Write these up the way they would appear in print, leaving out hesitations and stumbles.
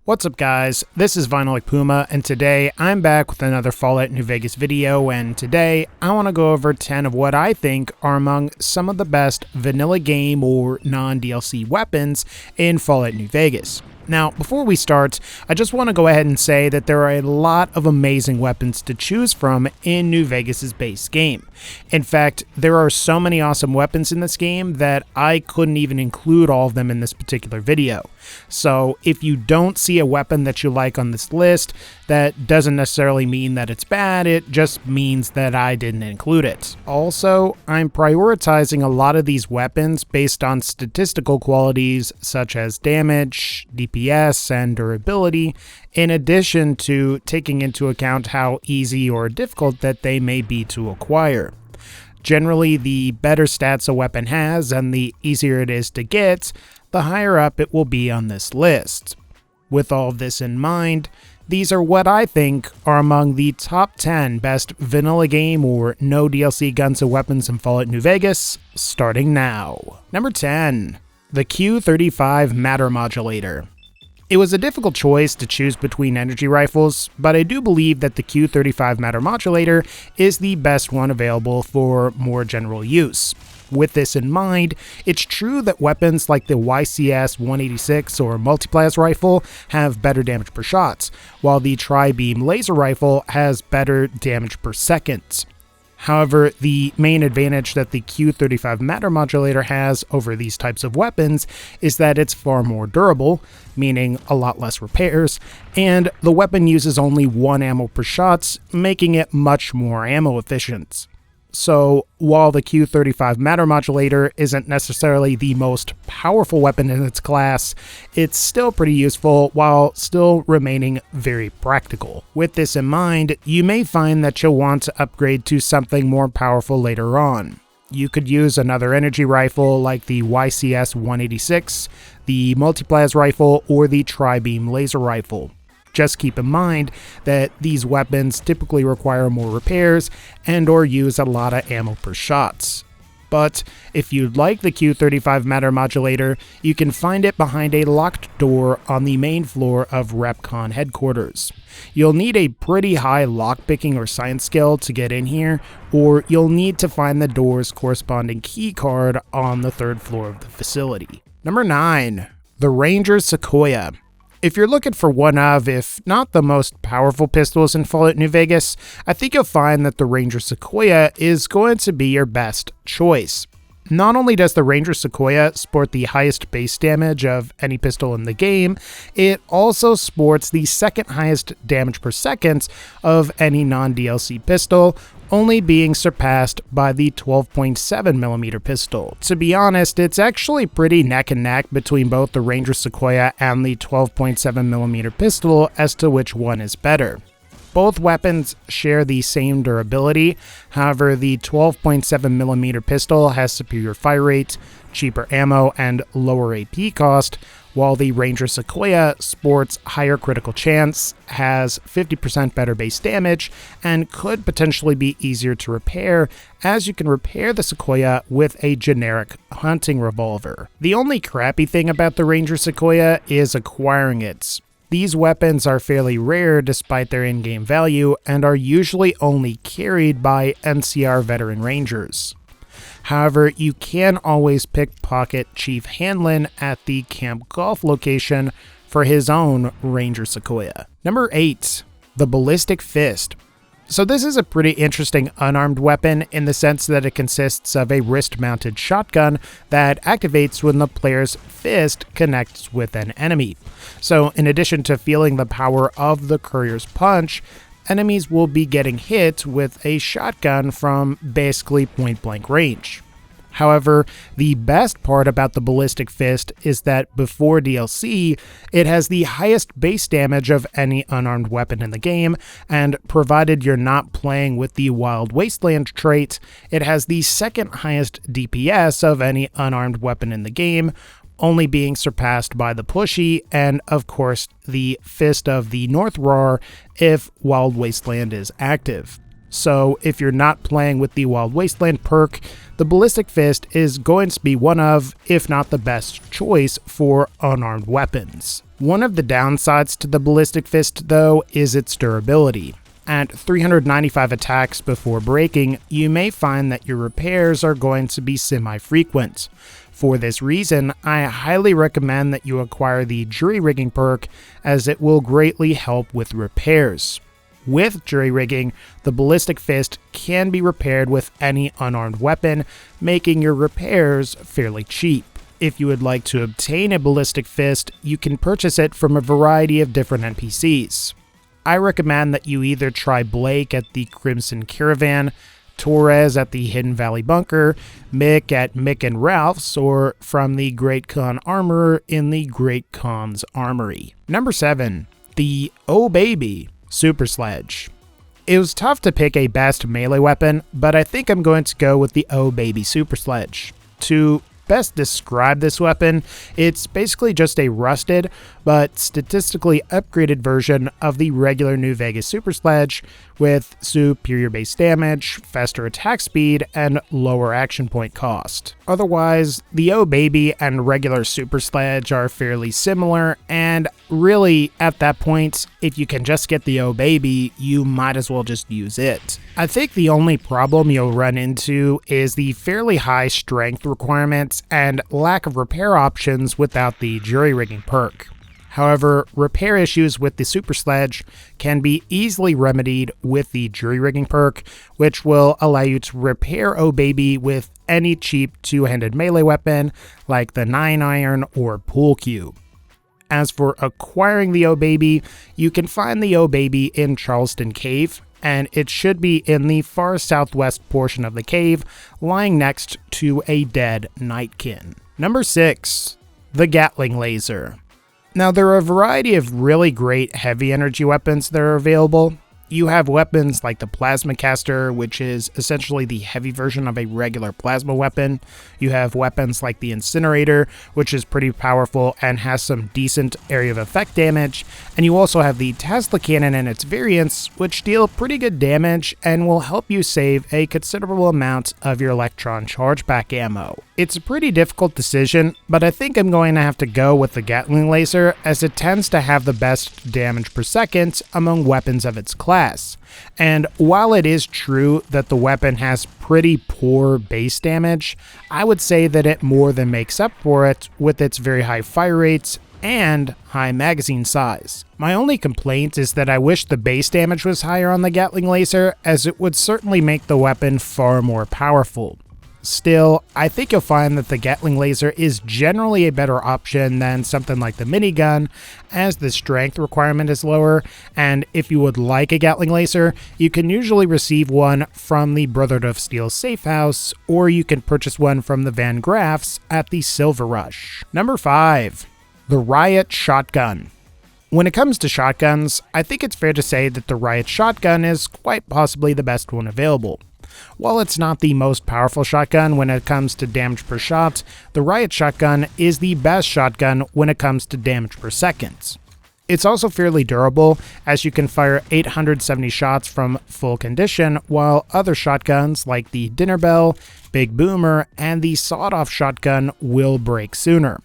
What's up guys, this is VinylicPuma, and today I'm back with another Fallout New Vegas video, and today I want to go over 10 of what I think are among some of the best vanilla game or non-DLC weapons in Fallout New Vegas. Now, before we start, I just want to go ahead and say that there are a lot of amazing weapons to choose from in New Vegas's base game. In fact, there are so many awesome weapons in this game that I couldn't even include all of them in this particular video. So if you don't see a weapon that you like on this list, that doesn't necessarily mean that it's bad, it just means that I didn't include it. Also, I'm prioritizing a lot of these weapons based on statistical qualities such as damage, DPS, and durability, in addition to taking into account how easy or difficult that they may be to acquire. Generally, the better stats a weapon has and the easier it is to get, the higher up it will be on this list. With all of this in mind, these are what I think are among the top 10 best vanilla game or no DLC guns and weapons in Fallout New Vegas, starting now. Number 10. The Q35 Matter Modulator. It was a difficult choice to choose between energy rifles, but I do believe that the Q35 Matter Modulator is the best one available for more general use. With this in mind, it's true that weapons like the YCS-186 or Multiplaz rifle have better damage per shot, while the Tri-Beam laser rifle has better damage per second. However, the main advantage that the Q35 Matter Modulator has over these types of weapons is that it's far more durable, meaning a lot less repairs, and the weapon uses only 1 ammo per shot, making it much more ammo efficient. So, while the Q35 Matter Modulator isn't necessarily the most powerful weapon in its class, it's still pretty useful while still remaining very practical. With this in mind, you may find that you'll want to upgrade to something more powerful later on. You could use another energy rifle like the YCS-186, the Multiplaz rifle, or the Tri-Beam laser rifle. Just keep in mind that these weapons typically require more repairs and or use a lot of ammo per shots. But if you'd like the Q35 Matter Modulator, you can find it behind a locked door on the main floor of RepCon headquarters. You'll need a pretty high lockpicking or science skill to get in here, or you'll need to find the door's corresponding key card on the 3rd floor of the facility. Number 9. The Ranger Sequoia. If you're looking for one of, if not the most powerful pistols in Fallout New Vegas, I think you'll find that the Ranger Sequoia is going to be your best choice. Not only does the Ranger Sequoia sport the highest base damage of any pistol in the game, it also sports the second highest damage per second of any non-DLC pistol, only being surpassed by the 12.7mm pistol. To be honest, it's actually pretty neck and neck between both the Ranger Sequoia and the 12.7mm pistol as to which one is better. Both weapons share the same durability, however the 12.7mm pistol has superior fire rate, cheaper ammo, and lower AP cost, while the Ranger Sequoia sports higher critical chance, has 50% better base damage, and could potentially be easier to repair, as you can repair the Sequoia with a generic hunting revolver. The only crappy thing about the Ranger Sequoia is acquiring it. These weapons are fairly rare despite their in-game value, and are usually only carried by NCR veteran rangers. However, you can always pickpocket Chief Hanlon at the Camp Golf location for his own Ranger Sequoia. Number 8. The Ballistic Fist. So this is a pretty interesting unarmed weapon in the sense that it consists of a wrist-mounted shotgun that activates when the player's fist connects with an enemy. So in addition to feeling the power of the courier's punch, enemies will be getting hit with a shotgun from basically point-blank range. However, the best part about the Ballistic Fist is that before DLC, it has the highest base damage of any unarmed weapon in the game, and provided you're not playing with the Wild Wasteland trait, it has the second highest DPS of any unarmed weapon in the game, only being surpassed by the Pushy and, of course, the Fist of the North Roar if Wild Wasteland is active. So if you're not playing with the Wild Wasteland perk, the Ballistic Fist is going to be one of, if not the best choice for unarmed weapons. One of the downsides to the Ballistic Fist, though, is its durability. At 395 attacks before breaking, you may find that your repairs are going to be semi-frequent. For this reason, I highly recommend that you acquire the jury rigging perk, as it will greatly help with repairs. With jury rigging, the Ballistic Fist can be repaired with any unarmed weapon, making your repairs fairly cheap. If you would like to obtain a Ballistic Fist, you can purchase it from a variety of different NPCs. I recommend that you either try Blake at the Crimson Caravan, Torres at the Hidden Valley Bunker, Mick at Mick and Ralph's, or from the Great Khan Armorer in the Great Khan's Armory. Number 7. The Oh Baby Super Sledge. It was tough to pick a best melee weapon, but I think I'm going to go with the Oh Baby Super Sledge. To best describe this weapon, it's basically just a rusted but statistically upgraded version of the regular New Vegas Super Sledge with superior base damage, faster attack speed, and lower action point cost. Otherwise, the Oh Baby and regular Super Sledge are fairly similar, and really, at that point, if you can just get the Oh Baby, you might as well just use it. I think the only problem you'll run into is the fairly high strength requirements and lack of repair options without the jury rigging perk. However, repair issues with the Super Sledge can be easily remedied with the jury rigging perk, which will allow you to repair Oh Baby with any cheap two-handed melee weapon like the 9-iron or pool cue. As for acquiring the Oh Baby, you can find the Oh Baby in Charleston Cave, and it should be in the far southwest portion of the cave, lying next to a dead Nightkin. Number 6. The Gatling Laser. Now, there are a variety of really great heavy energy weapons that are available. You have weapons like the Plasma Caster, which is essentially the heavy version of a regular plasma weapon. You have weapons like the Incinerator, which is pretty powerful and has some decent area of effect damage. And you also have the Tesla Cannon and its variants, which deal pretty good damage and will help you save a considerable amount of your electron chargeback ammo. It's a pretty difficult decision, but I think I'm going to have to go with the Gatling Laser, as it tends to have the best damage per second among weapons of its class. And while it is true that the weapon has pretty poor base damage, I would say that it more than makes up for it with its very high fire rates and high magazine size. My only complaint is that I wish the base damage was higher on the Gatling Laser, as it would certainly make the weapon far more powerful. Still, I think you'll find that the Gatling Laser is generally a better option than something like the minigun, as the strength requirement is lower, and if you would like a Gatling Laser, you can usually receive one from the Brotherhood of Steel safe house, or you can purchase one from the Van Graffs at the Silver Rush. Number 5. The Riot Shotgun. When it comes to shotguns, I think it's fair to say that the Riot Shotgun is quite possibly the best one available. While it's not the most powerful shotgun when it comes to damage per shot, the Riot Shotgun is the best shotgun when it comes to damage per second. It's also fairly durable, as you can fire 870 shots from full condition, while other shotguns like the Dinner Bell, Big Boomer, and the Sawed-Off Shotgun will break sooner.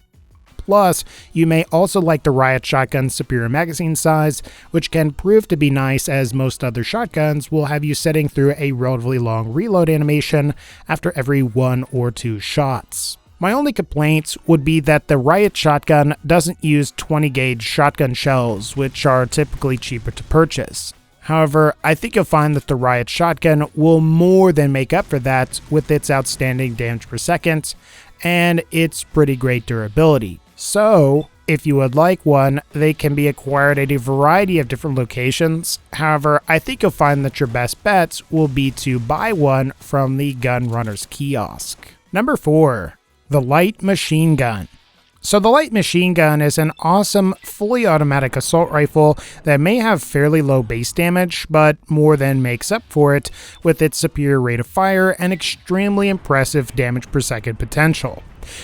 Plus, you may also like the Riot Shotgun's superior magazine size, which can prove to be nice, as most other shotguns will have you setting through a relatively long reload animation after every 1 or 2 shots. My only complaint would be that the Riot Shotgun doesn't use 20 gauge shotgun shells, which are typically cheaper to purchase. However, I think you'll find that the Riot Shotgun will more than make up for that with its outstanding damage per second and its pretty great durability. So, if you would like one, they can be acquired at a variety of different locations. However, I think you'll find that your best bet will be to buy one from the Gun Runner's Kiosk. Number 4. The Light Machine Gun. So the Light Machine Gun is an awesome, fully automatic assault rifle that may have fairly low base damage, but more than makes up for it with its superior rate of fire and extremely impressive damage per second potential.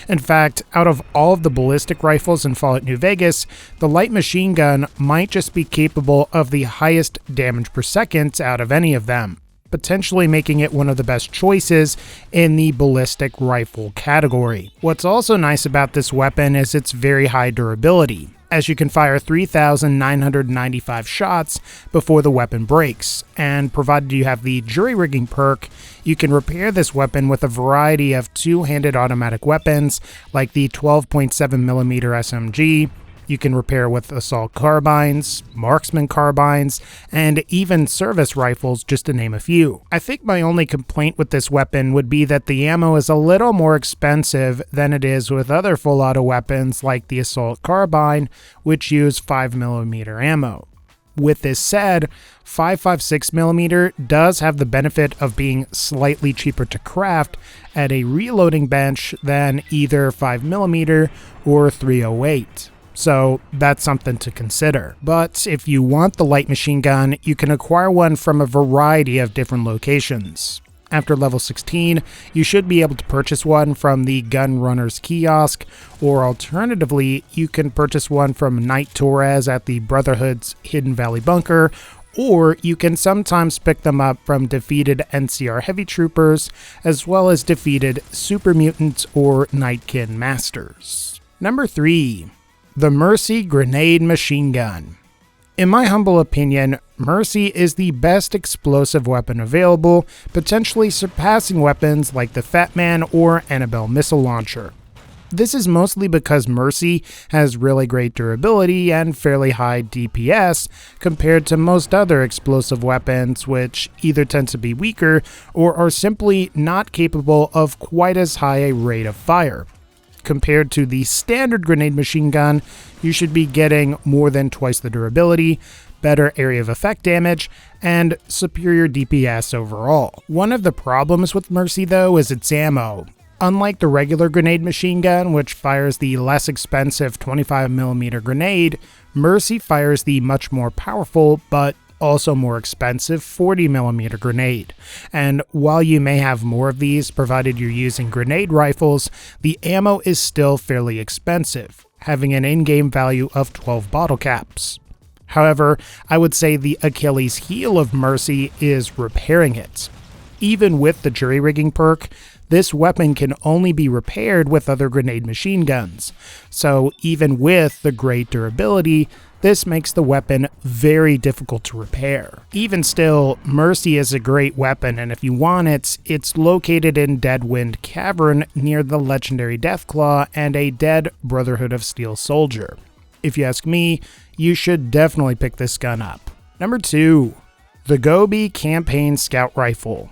In fact, out of all of the ballistic rifles in Fallout New Vegas, the Light Machine Gun might just be capable of the highest damage per second out of any of them, potentially making it one of the best choices in the ballistic rifle category. What's also nice about this weapon is its very high durability. as you can fire 3,995 shots before the weapon breaks, and provided you have the jury-rigging perk, you can repair this weapon with a variety of two-handed automatic weapons like the 12.7mm SMG. You can repair with assault carbines, marksman carbines, and even service rifles, just to name a few. I think my only complaint with this weapon would be that the ammo is a little more expensive than it is with other full auto weapons like the assault carbine, which use 5mm ammo. With this said, 5.56mm does have the benefit of being slightly cheaper to craft at a reloading bench than either 5mm or 308. So that's something to consider. But if you want the light machine gun, you can acquire one from a variety of different locations. After level 16, you should be able to purchase one from the Gun Runner's kiosk, or alternatively, you can purchase one from Knight Torres at the Brotherhood's Hidden Valley Bunker, or you can sometimes pick them up from defeated NCR heavy troopers, as well as defeated super mutants or Nightkin masters. Number 3. The Mercy Grenade Machine Gun. In my humble opinion, Mercy is the best explosive weapon available, potentially surpassing weapons like the Fat Man or Annabelle Missile Launcher. This is mostly because Mercy has really great durability and fairly high DPS compared to most other explosive weapons, which either tend to be weaker or are simply not capable of quite as high a rate of fire. Compared to the standard grenade machine gun, you should be getting more than twice the durability, better area of effect damage, and superior DPS overall. One of the problems with Mercy though is its ammo. Unlike the regular grenade machine gun, which fires the less expensive 25mm grenade, Mercy fires the much more powerful but also more expensive 40mm grenade. And while you may have more of these provided you're using grenade rifles, the ammo is still fairly expensive, having an in-game value of 12 bottle caps. However, I would say the Achilles heel of Mercy is repairing it. Even with the jury rigging perk, this weapon can only be repaired with other grenade machine guns, so even with the great durability, this makes the weapon very difficult to repair. Even still, Mercy is a great weapon, and if you want it, it's located in Deadwind Cavern near the legendary Deathclaw and a dead Brotherhood of Steel soldier. If you ask me, you should definitely pick this gun up. Number 2. The Gobi Campaign Scout Rifle.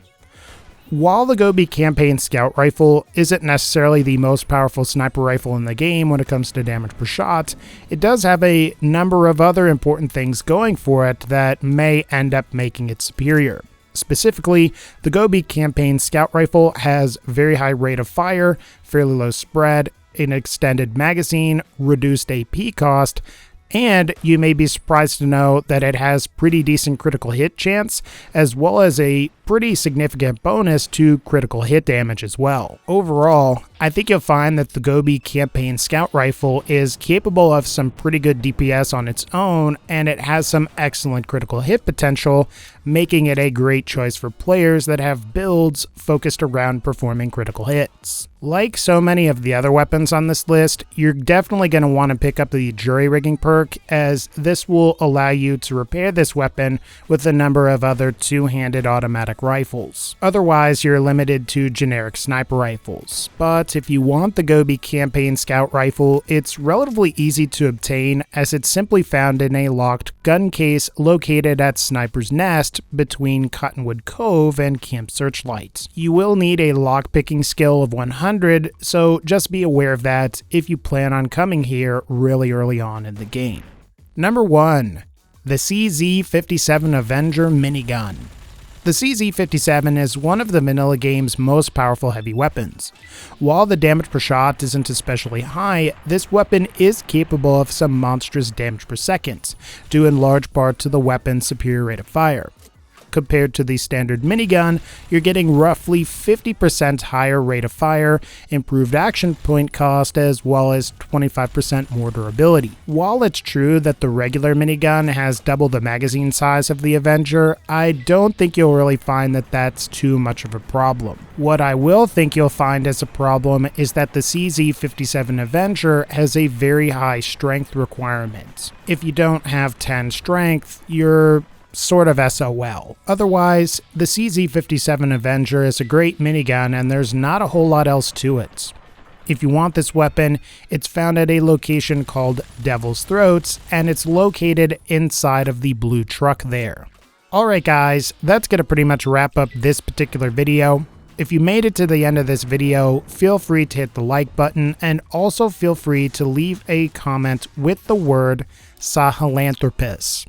While the Gobi Campaign Scout Rifle isn't necessarily the most powerful sniper rifle in the game when it comes to damage per shot, it does have a number of other important things going for it that may end up making it superior. Specifically, the Gobi Campaign Scout Rifle has very high rate of fire, fairly low spread, an extended magazine, reduced AP cost, and you may be surprised to know that it has pretty decent critical hit chance, as well as a pretty significant bonus to critical hit damage as well. Overall, I think you'll find that the Gobi Campaign Scout Rifle is capable of some pretty good DPS on its own, and it has some excellent critical hit potential, making it a great choice for players that have builds focused around performing critical hits. Like so many of the other weapons on this list, you're definitely going to want to pick up the jury rigging perk, as this will allow you to repair this weapon with a number of other two-handed automatic rifles. Otherwise, you're limited to generic sniper rifles. But if you want the Gobi Campaign Scout Rifle, it's relatively easy to obtain, as it's simply found in a locked gun case located at Sniper's Nest between Cottonwood Cove and Camp Searchlight. You will need a lockpicking skill of 100, so just be aware of that if you plan on coming here really early on in the game. Number 1. The CZ-57 Avenger Minigun. The CZ-57 is one of the vanilla game's most powerful heavy weapons. While the damage per shot isn't especially high, this weapon is capable of some monstrous damage per second, due in large part to the weapon's superior rate of fire. compared to the standard minigun, you're getting roughly 50% higher rate of fire, improved action point cost, as well as 25% more durability. While it's true that the regular minigun has double the magazine size of the Avenger, I don't think you'll really find that that's too much of a problem. What I will think you'll find as a problem is that the CZ57 Avenger has a very high strength requirement. If you don't have 10 strength, you're sort of SOL. Otherwise, the CZ57 Avenger is a great minigun and there's not a whole lot else to it. If you want this weapon, it's found at a location called Devil's Throats, and it's located inside of the blue truck there. Alright guys, that's gonna pretty much wrap up this particular video. If you made it to the end of this video, feel free to hit the like button, and also feel free to leave a comment with the word Sahelanthropus.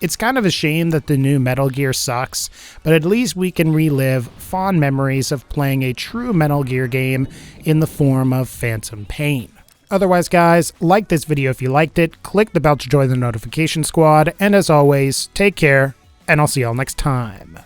It's kind of a shame that the new Metal Gear sucks, but at least we can relive fond memories of playing a true Metal Gear game in the form of Phantom Pain. Otherwise guys, like this video if you liked it, click the bell to join the notification squad, and as always, take care, and I'll see y'all next time.